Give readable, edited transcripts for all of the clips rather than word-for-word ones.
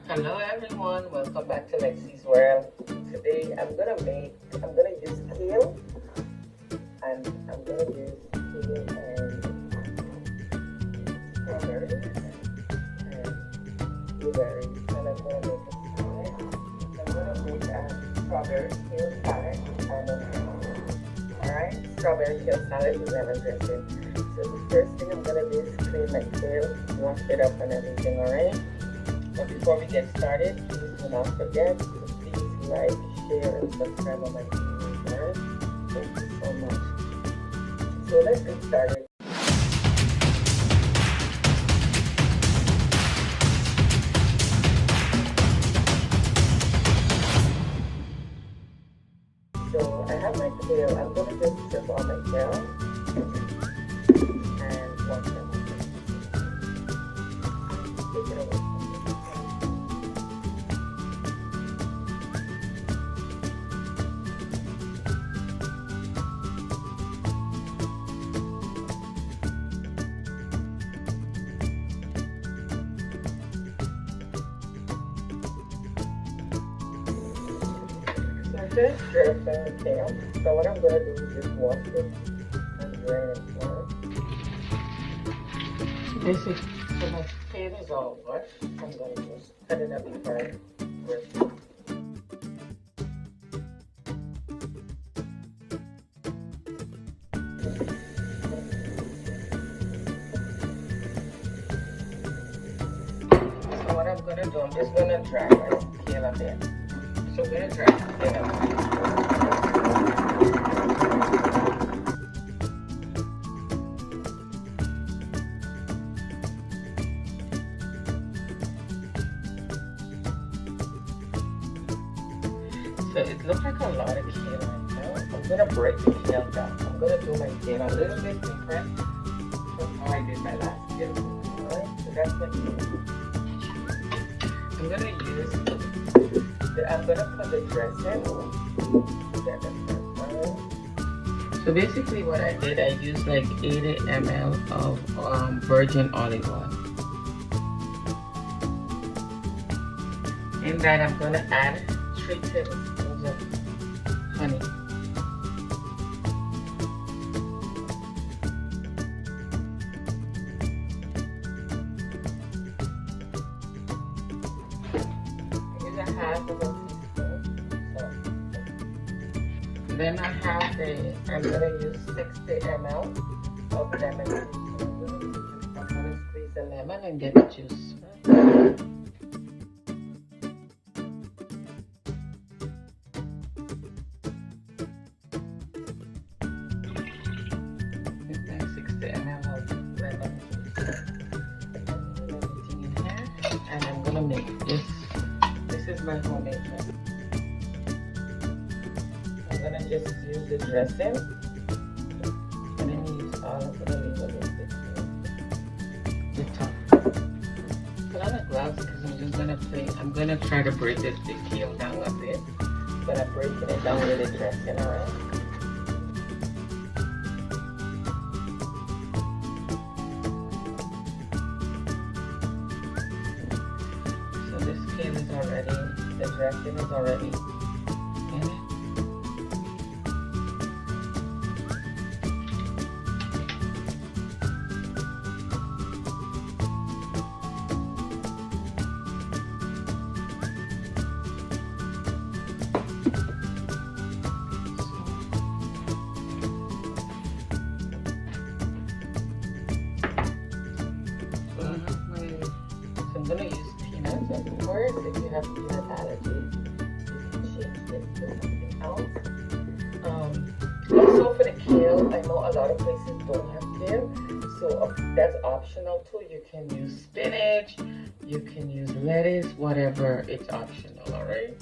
Hello everyone, welcome back to Lexi's World. Today I'm gonna use kale, and I'm gonna use kale and strawberries and blueberries, and I'm gonna make a salad. I'm gonna make a strawberry kale salad and alright, strawberry kale salad with lemon dressing. So the first thing I'm gonna do is clean my kale, wash it up and everything, alright? But before we get started, please do not forget to please like, share, and subscribe on my videos, alright? Thank you so much. So let's get started. So I have my kale. I'm going to just strip all my kale and wash them. Take it away. Just dressing the kale. So what I'm gonna do is just wash it and drain it first. So my kale is all washed. I'm gonna just cut it up in five. So what I'm gonna do, I'm just gonna dry my kale a bit. So I'm going to dry it up. So it looks like a lot of kale right now. I'm going to break the kale down. I'm going to do my kale a little bit different from how I did my last kale. Alright, so that's my kale. I'm going to use I'm gonna put the dressing together first. So basically what I did, I used like 80 ml of virgin olive oil. In that I'm gonna add 3 tablespoons of honey. Half of a teaspoon salt. Then I'm gonna use 60 ml of lemon juice. I'm gonna squeeze the lemon and get the juice. It's like 60 ml of lemon juice. Everything in here, and I'm gonna make this. This is my homemade dressing. I'm gonna just use the dressing, and then use all of the leave a little bit the top. Put on the gloves because I'm gonna try to break the kale down a bit, but I'm breaking it down with the dressing, alright? The dressing is already in it. So I'm going to use peanuts, of course. If you have peanut allergies, you can change this to something else. Also for the kale, I know a lot of places don't have kale, so that's optional too. You can use spinach, you can use lettuce, whatever, it's optional, alright?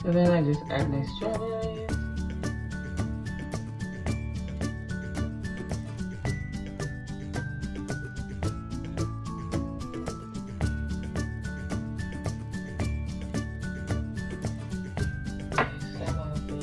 So then I just add my strawberries. Some of the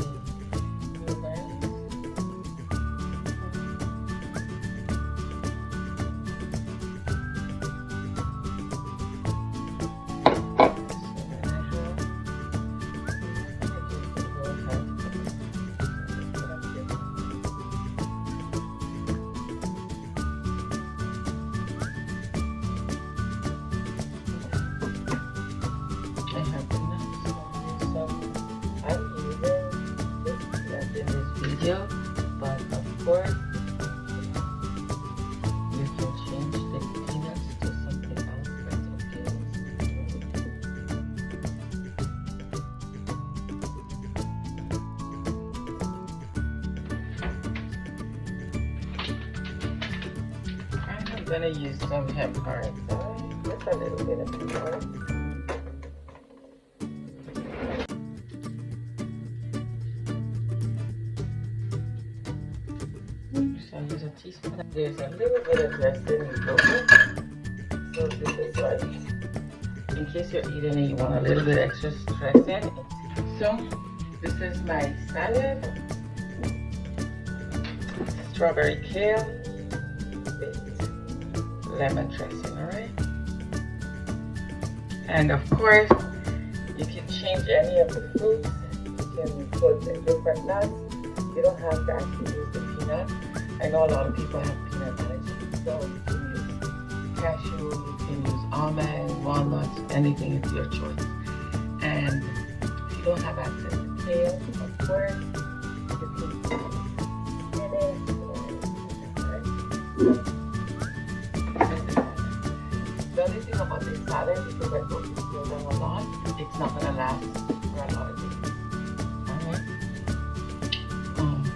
kale, but of course you can change the peanuts to something else that's okay. I'm gonna use some hemp hearts, just a little bit of hemp hearts. So I use a teaspoon. There's a little bit of dressing in yogurt. So this is like, in case you're eating it, you want a little bit extra dressing. So this is my salad. Strawberry kale with lemon dressing, alright? And of course, you can change any of the fruits. You can put different nuts. You don't have to actually use the peanut. I know a lot of people have peanut allergies, so you can use cashew, you can use almond, walnuts, anything is your choice. And if you don't have access to kale, of course, you can spinach. The only thing about this salad is because I don't use them a lot, it's not going to last for a lot of days. Alright?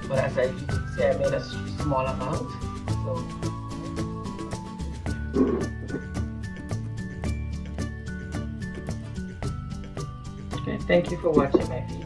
But as I say, I made a small amount. So, okay, thank you for watching my video.